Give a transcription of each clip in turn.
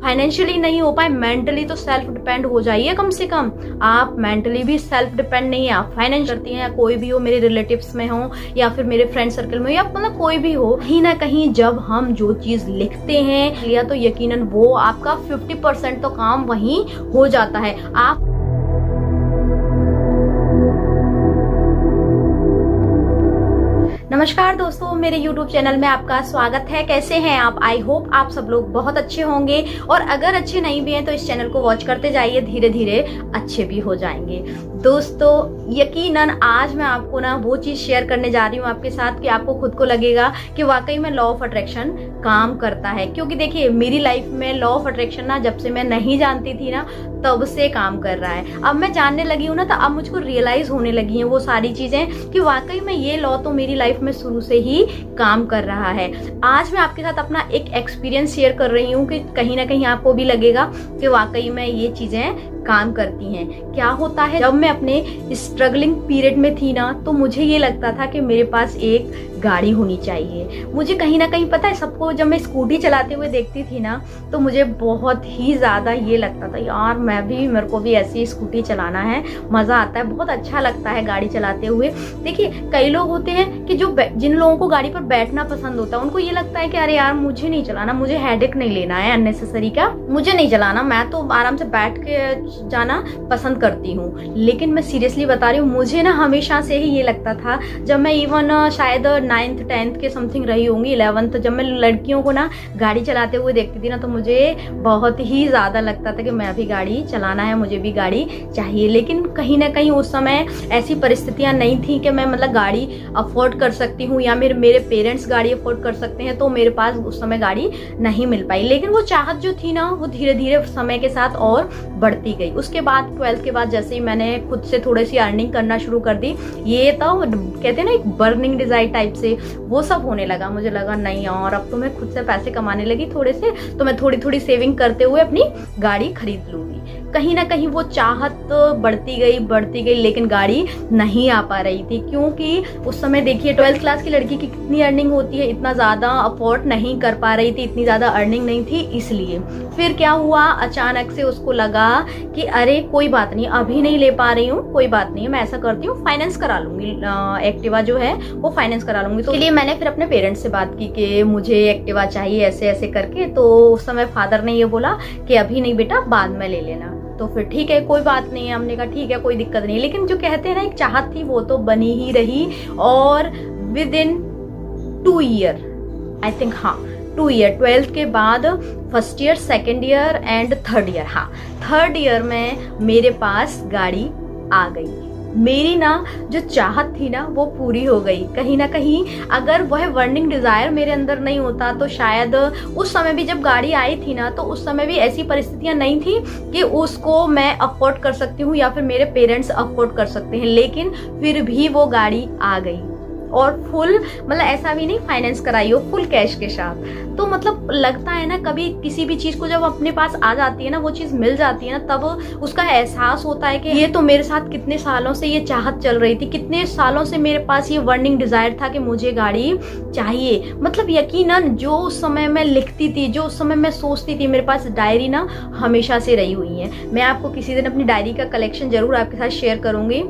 Financially नहीं हो पाए, मेंटली तो सेल्फ डिपेंड हो जाइए कम से कम। आप मेंटली भी सेल्फ डिपेंड नहीं है, आप फाइनेंस करती हैं, या कोई भी हो, मेरे रिलेटिव्स में हो या फिर मेरे फ्रेंड सर्कल में हो, या मतलब कोई भी हो, कहीं ना कहीं जब हम जो चीज लिखते हैं या तो यकीनन वो आपका 50% तो काम वहीं हो जाता है। आप नमस्कार दोस्तों, मेरे YouTube चैनल में आपका स्वागत है। कैसे हैं आप? आई होप आप सब लोग बहुत अच्छे होंगे, और अगर अच्छे नहीं भी हैं तो इस चैनल को वॉच करते जाइए, धीरे धीरे अच्छे भी हो जाएंगे। दोस्तों यकीनन आज मैं आपको ना वो चीज शेयर करने जा रही हूँ आपके साथ कि आपको खुद को लगेगा कि वाकई में लॉ ऑफ अट्रैक्शन काम करता है। क्योंकि देखिए मेरी लाइफ में लॉ ऑफ अट्रैक्शन ना जब से मैं नहीं जानती थी ना तब से काम कर रहा है। अब मैं जानने लगी हूँ ना तो अब मुझको रियलाइज होने लगी हैं वो सारी चीजें कि वाकई में ये लॉ तो मेरी लाइफ में शुरू से ही काम कर रहा है। आज मैं आपके साथ अपना एक एक्सपीरियंस शेयर कर रही हूँ कि कहीं ना कहीं आपको भी लगेगा कि वाकई में ये चीजें काम करती हैं। क्या होता है, जब मैं अपने स्ट्रगलिंग पीरियड में थी ना तो मुझे ये लगता था कि मेरे पास एक गाड़ी होनी चाहिए। मुझे कहीं ना कहीं पता है, सबको जब मैं स्कूटी चलाते हुए देखती थी ना तो मुझे बहुत ही ज्यादा ये लगता था यार मेरे को भी ऐसी स्कूटी चलाना है, मजा आता है, बहुत अच्छा लगता है गाड़ी चलाते हुए। देखिए कई लोग होते हैं कि जिन लोगों को गाड़ी पर बैठना पसंद होता है उनको ये लगता है कि अरे यार मुझे नहीं चलाना, मुझे हेडेक नहीं लेना है अननेसेसरी का, मुझे नहीं चलाना, मैं तो आराम से बैठ के जाना पसंद करती हूँ। लेकिन मैं सीरियसली बता रही हूँ, मुझे ना हमेशा से ही ये लगता था, जब मैं इवन शायद 9th 10th के समथिंग रही होंगी, 11th, जब मैं लड़कियों को ना गाड़ी चलाते हुए देखती थी ना तो मुझे बहुत ही ज्यादा लगता था कि मैं भी गाड़ी चलाना है, मुझे भी गाड़ी चाहिए। लेकिन कहीं ना कहीं उस समय ऐसी परिस्थितियां नहीं थी कि मैं मतलब गाड़ी अफोर्ड कर सकती हूँ या मेरे पेरेंट्स गाड़ी अफोर्ड कर सकते हैं, तो मेरे पास उस समय गाड़ी नहीं मिल पाई। लेकिन वो चाहत जो थी ना वो धीरे धीरे समय के साथ और बढ़ती गई। उसके बाद 12th के बाद जैसे ही मैंने खुद से थोड़ी सी अर्निंग करना शुरू कर दी, ये तो कहते हैं ना एक बर्निंग डिजायर टाइप से वो सब होने लगा। मुझे लगा नहीं और अब तो मैं खुद से पैसे कमाने लगी थोड़े से, तो मैं थोड़ी थोड़ी सेविंग करते हुए अपनी गाड़ी खरीद लूंगी। कहीं ना कहीं वो चाहत बढ़ती गई, लेकिन गाड़ी नहीं आ पा रही थी। क्योंकि उस समय देखिए 12th क्लास की लड़की की कितनी अर्निंग होती है, इतना ज्यादा अफोर्ड नहीं कर पा रही थी, इतनी ज्यादा अर्निंग नहीं थी। इसलिए फिर क्या हुआ, अचानक से उसको लगा कि अरे कोई बात नहीं, अभी नहीं ले पा रही हूँ, कोई बात नहीं, मैं ऐसा करती हूँ फाइनेंस करा लूंगी, एक्टिवा जो है वो फाइनेंस करा लूंगी। तो इसलिए मैंने फिर अपने पेरेंट्स से बात की कि मुझे एक्टिवा चाहिए ऐसे ऐसे करके। तो उस समय फादर ने ये बोला कि अभी नहीं बेटा, बाद में ले लेना। तो फिर ठीक है, कोई बात नहीं है, हमने कहा ठीक है कोई दिक्कत नहीं। लेकिन जो कहते हैं ना एक चाहत थी वो तो बनी ही रही, और with in 2 year I think, हाँ 2 ईयर, 12th के बाद 1st year, 2nd year and 3rd year, हाँ 3rd ईयर में मेरे पास गाड़ी आ गई। मेरी ना जो चाहत थी ना वो पूरी हो गई। कहीं ना कहीं अगर वह बर्निंग डिजायर मेरे अंदर नहीं होता तो शायद उस समय भी जब गाड़ी आई थी ना तो उस समय भी ऐसी परिस्थितियां नहीं थी कि उसको मैं अफोर्ड कर सकती हूँ या फिर मेरे पेरेंट्स अफोर्ड कर सकते हैं। लेकिन फिर भी वो गाड़ी आ गई, और फुल मतलब ऐसा भी नहीं फाइनेंस कराई हो, फुल कैश के साथ। तो मतलब लगता है ना कभी किसी भी चीज को जब अपने पास आ जाती है ना, वो चीज मिल जाती है ना, तब उसका एहसास होता है कि ये तो मेरे साथ कितने सालों से ये चाहत चल रही थी, कितने सालों से मेरे पास ये बर्निंग डिजायर था कि मुझे गाड़ी चाहिए। मतलब यकीनन जो उस समय मैं लिखती थी, जो उस समय मैं सोचती थी, मेरे पास डायरी ना हमेशा से रही हुई है। मैं आपको किसी दिन अपनी डायरी का कलेक्शन जरूर आपके साथ शेयर करूंगी।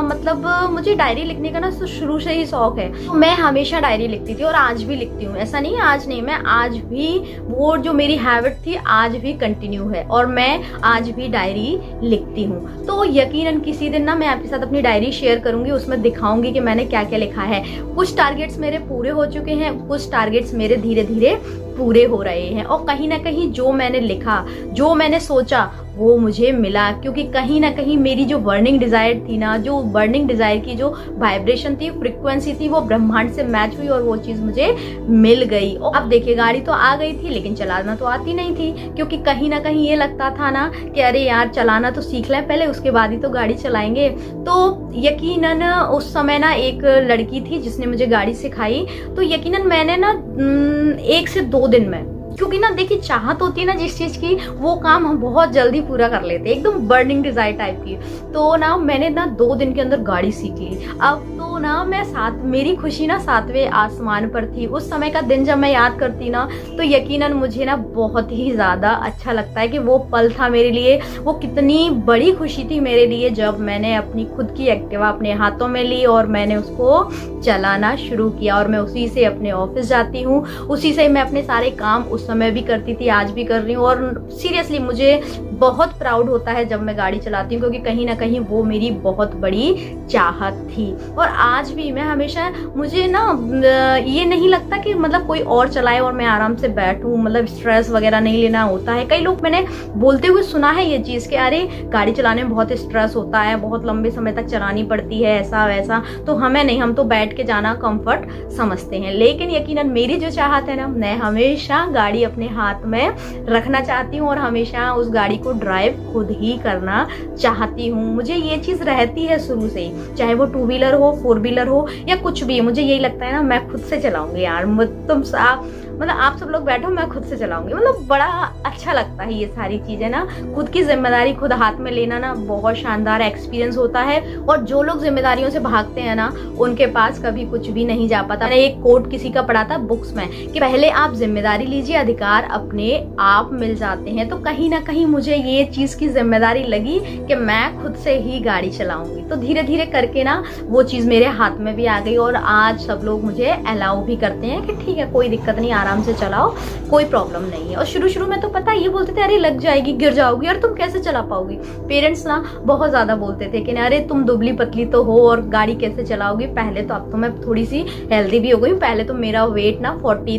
मतलब मुझे डायरी लिखने का ना शुरू से शौक है, तो मैं हमेशा डायरी लिखती थी और आज भी लिखती हूँ। ऐसा नहीं है आज नहीं, मैं आज भी वो जो मेरी हैबिट थी आज भी कंटिन्यू है, और मैं आज भी डायरी लिखती हूँ। तो यकीनन किसी दिन ना मैं आपके साथ अपनी डायरी शेयर करूंगी, उसमें दिखाऊंगी कि मैंने क्या क्या लिखा है। कुछ टारगेट्स मेरे पूरे हो चुके हैं, कुछ टारगेट्स मेरे धीरे धीरे पूरे हो रहे हैं, और कहीं ना कहीं जो मैंने लिखा, जो मैंने सोचा वो मुझे मिला। क्योंकि कहीं ना कहीं मेरी जो बर्निंग डिजायर थी ना, जो बर्निंग डिजायर की जो वाइब्रेशन थी, फ्रिक्वेंसी थी, वो ब्रह्मांड से मैच हुई और वो चीज मुझे मिल गई। और अब देखिए गाड़ी तो आ गई थी लेकिन चलाना तो आती नहीं थी, क्योंकि कहीं ना कहीं ये लगता था ना कि अरे यार चलाना तो सीख लें पहले, उसके बाद ही तो गाड़ी चलाएंगे। तो यकीनन उस समय ना एक लड़की थी जिसने मुझे गाड़ी सिखाई। तो यकीनन मैंने ना 1 से 2 दिन में क्योंकि ना देखिए चाहत होती है ना जिस चीज की, वो काम हम बहुत जल्दी पूरा कर लेते हैं, एकदम बर्निंग डिजायर टाइप की। तो ना मैंने ना 2 दिन के अंदर गाड़ी सीख ली। अब तो ना मैं मेरी खुशी ना 7वें आसमान पर थी। उस समय का दिन जब मैं याद करती ना तो यकीनन मुझे ना बहुत ही ज्यादा अच्छा लगता है कि वो पल था मेरे लिए, वो कितनी बड़ी खुशी थी मेरे लिए जब मैंने अपनी खुद की एक्टिवा अपने हाथों में ली और मैंने उसको चलाना शुरू किया। और मैं उसी से अपने ऑफिस जाती हूँ, उसी से मैं अपने सारे काम उस समय भी करती थी, आज भी कर रही हूँ। और सीरियसली मुझे बहुत प्राउड होता है जब मैं गाड़ी चलाती हूँ, क्योंकि कहीं ना कहीं वो मेरी बहुत बड़ी चाहत थी। और आज भी मैं हमेशा, मुझे ना ये नहीं लगता कि मतलब कोई और चलाए और मैं आराम से बैठूं, मतलब स्ट्रेस वगैरह नहीं लेना होता है। कई लोग मैंने बोलते हुए सुना है ये चीज कि अरे गाड़ी चलाने में बहुत स्ट्रेस होता है, बहुत लंबे समय तक चलानी पड़ती है, ऐसा वैसा। तो हमें नहीं, हम तो बैठ के जाना कंफर्ट समझते हैं। लेकिन यकीनन मेरी जो चाहत है ना, मैं हमेशा गाड़ी अपने हाथ में रखना चाहती हूँ और हमेशा उस गाड़ी को ड्राइव खुद ही करना चाहती हूँ। मुझे ये चीज रहती है शुरू से ही, चाहे वो 2 व्हीलर हो, 4 व्हीलर हो या कुछ भी, मुझे यही लगता है ना मैं खुद से चलाऊंगी यार। मतलब आप सब लोग बैठो, मैं खुद से चलाऊंगी। मतलब बड़ा अच्छा लगता है ये सारी चीजें ना, खुद की जिम्मेदारी खुद हाथ में लेना ना बहुत शानदार एक्सपीरियंस होता है। और जो लोग जिम्मेदारियों से भागते हैं ना, उनके पास कभी कुछ भी नहीं जा पाता। मैंने एक कोट किसी का पढ़ा था बुक्स में कि पहले आप जिम्मेदारी लीजिए, अधिकार अपने आप मिल जाते हैं। तो कहीं ना कहीं मुझे ये चीज की जिम्मेदारी लगी कि मैं खुद से ही गाड़ी चलाऊंगी। तो धीरे धीरे करके ना वो चीज मेरे हाथ में भी आ गई और आज सब लोग मुझे अलाउ भी करते हैं कि ठीक है, कोई दिक्कत नहीं, आराम से चलाओ, कोई प्रॉब्लम नहीं है। और शुरू में तो पता ये बोलते थे अरे लग जाएगी, गिर जाओगी, यार तुम कैसे चला पाओगी। पेरेंट्स ना बहुत ज्यादा बोलते थे कि अरे तुम दुबली पतली तो हो और गाड़ी कैसे चलाओगी। पहले तो, अब तो मैं थोड़ी सी हेल्दी भी हो गई हूँ, पहले तो मेरा वेट ना 40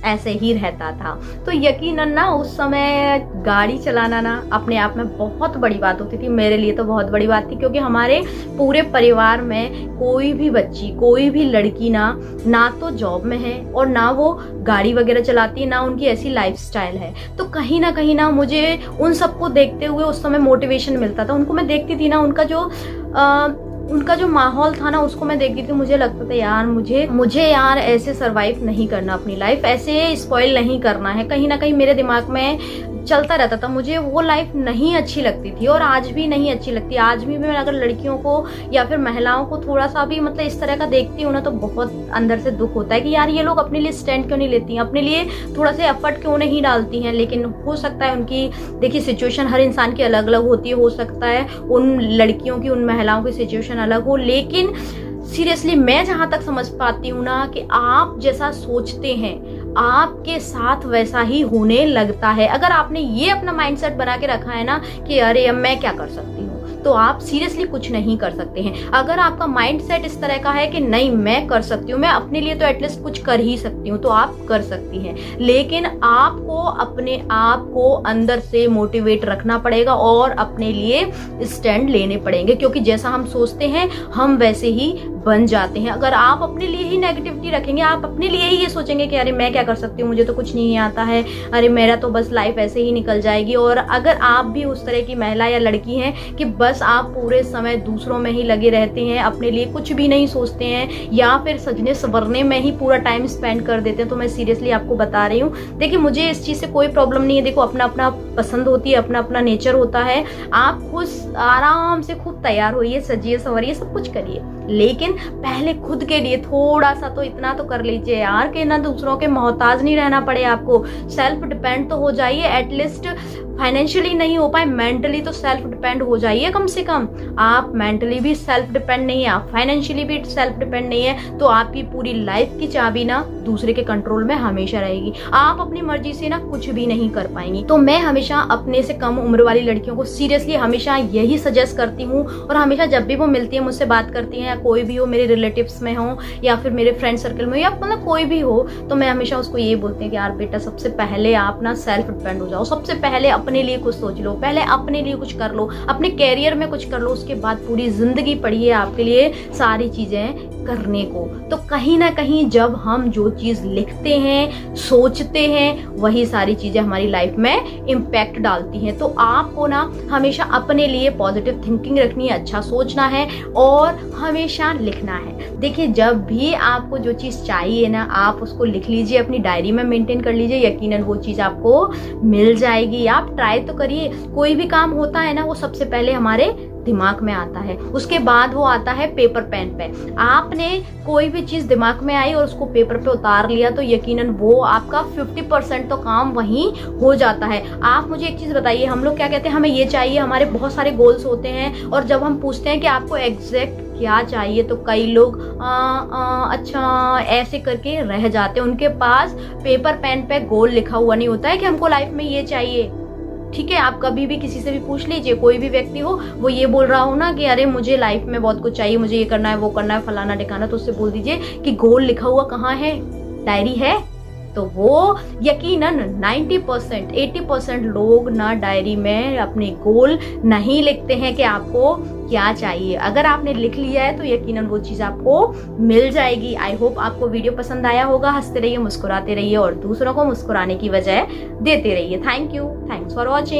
ऐसे ही रहता था। तो यकीनन ना उस समय गाड़ी चलाना ना अपने आप में बहुत बड़ी बात होती थी, मेरे लिए तो बहुत बड़ी बात थी। क्योंकि हमारे पूरे परिवार में कोई भी बच्ची, कोई भी लड़की ना तो जॉब में है और ना वो गाड़ी वगैरह चलाती है, ना उनकी ऐसी लाइफस्टाइल है। तो कहीं ना मुझे उन सबको देखते हुए उस समय मोटिवेशन मिलता था। उनको मैं देखती थी ना, उनका जो माहौल था ना, उसको मैं देखती थी, मुझे लगता था यार मुझे यार ऐसे सरवाइव नहीं करना, अपनी लाइफ ऐसे स्पॉइल नहीं करना है। कहीं ना कहीं मेरे दिमाग में चलता रहता था, मुझे वो लाइफ नहीं अच्छी लगती थी और आज भी नहीं अच्छी लगती। आज भी मैं अगर लड़कियों को या फिर महिलाओं को थोड़ा सा भी मतलब इस तरह का देखती हूँ ना, तो बहुत अंदर से दुख होता है कि यार ये लोग अपने लिए स्टैंड क्यों नहीं लेती हैं, अपने लिए थोड़ा सा एफर्ट क्यों नहीं डालती हैं। लेकिन हो सकता है उनकी, देखिए सिचुएशन हर इंसान की अलग अलग होती है, हो सकता है उन लड़कियों की, उन महिलाओं की सिचुएशन अलग हो। लेकिन सीरियसली मैं जहां तक समझ पाती हूँ ना कि आप जैसा सोचते हैं आपके साथ वैसा ही होने लगता है। अगर आपने ये अपना माइंडसेट बना के रखा है ना कि अरे अब मैं क्या कर सकती हूँ, तो आप सीरियसली कुछ नहीं कर सकते हैं। अगर आपका माइंडसेट इस तरह का है कि नहीं मैं कर सकती हूँ, मैं अपने लिए तो एटलीस्ट कुछ कर ही सकती हूँ, तो आप कर सकती हैं। लेकिन आपको अपने आप को अंदर से मोटिवेट रखना पड़ेगा और अपने लिए स्टैंड लेने पड़ेंगे, क्योंकि जैसा हम सोचते हैं हम वैसे ही बन जाते हैं। अगर आप अपने लिए ही नेगेटिविटी रखेंगे, आप अपने लिए ही ये सोचेंगे कि अरे मैं क्या कर सकती हूँ, मुझे तो कुछ नहीं आता है, अरे मेरा तो बस लाइफ ऐसे ही निकल जाएगी। और अगर आप भी उस तरह की महिला या लड़की हैं कि बस आप पूरे समय दूसरों में ही लगे रहते हैं, अपने लिए कुछ भी नहीं सोचते हैं या फिर सजने संवरने में ही पूरा टाइम स्पेंड कर देते हैं, तो मैं सीरियसली आपको बता रही हूँ, देखिए मुझे इस चीज से कोई प्रॉब्लम नहीं है। देखो अपना अपना पसंद होती है, अपना अपना नेचर होता है। आप खुद आराम से खूब तैयार होइए, सजिए संवरिए, सब कुछ करिए, लेकिन पहले खुद के लिए थोड़ा सा तो इतना तो कर लीजिए यार कि ना दूसरों के मोहताज नहीं रहना पड़े आपको। सेल्फ डिपेंड तो हो जाइए, एटलीस्ट फाइनेंशियली नहीं हो पाए, मेंटली तो सेल्फ डिपेंड हो जाइए कम से कम। आप मेंटली भी सेल्फ डिपेंड नहीं है, आप फाइनेंशियली भी सेल्फ डिपेंड नहीं है, तो आपकी पूरी लाइफ की चाबी ना दूसरे के कंट्रोल में हमेशा रहेगी। आप अपनी मर्जी से ना कुछ भी नहीं कर पाएंगी। तो मैं हमेशा अपने से कम उम्र वाली लड़कियों को सीरियसली हमेशा यही सजेस्ट करती हूँ, और हमेशा जब भी वो मिलती है, मुझसे बात करती हैं, या कोई भी हो, मेरे रिलेटिव्स में हो या फिर मेरे फ्रेंड सर्कल में, या मतलब कोई भी हो, तो मैं हमेशा उसको यही बोलती हूँ कि यार बेटा सबसे पहले आप ना सेल्फ डिपेंड हो जाओ, सबसे पहले अपने लिए कुछ सोच लो, पहले अपने लिए कुछ कर लो, अपने कैरियर में कुछ कर लो, उसके बाद पूरी जिंदगी पड़ी है आपके लिए सारी चीजें करने को। तो कहीं ना कहीं जब हम जो चीज लिखते हैं, सोचते हैं, वही सारी चीजें हमारी लाइफ में इम्पैक्ट डालती हैं। तो आपको ना हमेशा अपने लिए पॉजिटिव थिंकिंग रखनी है, अच्छा सोचना है और हमेशा लिखना है। देखिए, जब भी आपको जो चीज चाहिए ना, आप उसको लिख लीजिए, अपनी डायरी में मेंटेन कर लीजिए, यकीनन वो चीज आपको मिल जाएगी। आप ट्राई तो करिए। कोई भी काम होता है ना, वो सबसे पहले हमारे दिमाग में आता है, उसके बाद वो आता है पेपर पेन पे। आपने कोई भी चीज दिमाग में आई और उसको पेपर पे उतार लिया तो यकीनन वो आपका 50% तो काम वहीं हो जाता है। आप मुझे एक चीज बताइए, हम लोग क्या कहते हैं, हमें ये चाहिए, हमारे बहुत सारे गोल्स होते हैं, और जब हम पूछते हैं कि आपको एग्जैक्ट क्या चाहिए तो कई लोग अच्छा ऐसे करके रह जाते हैं। उनके पास पेपर पेन पे गोल लिखा हुआ नहीं होता है कि हमको लाइफ में ये चाहिए। ठीक है, आप कभी भी किसी से भी पूछ लीजिए, कोई भी व्यक्ति हो, वो ये बोल रहा हो ना कि अरे मुझे लाइफ में बहुत कुछ चाहिए, मुझे ये करना है, वो करना है, फलाना ठिकाना, तो उससे बोल दीजिए कि गोल लिखा हुआ कहाँ है, डायरी है? तो वो यकीनन 90% 80% लोग ना डायरी में अपने गोल नहीं लिखते हैं कि आपको क्या चाहिए। अगर आपने लिख लिया है तो यकीनन वो चीज आपको मिल जाएगी। आई होप आपको वीडियो पसंद आया होगा। हंसते रहिए, मुस्कुराते रहिए और दूसरों को मुस्कुराने की वजह देते रहिए। Thank you, thanks for watching.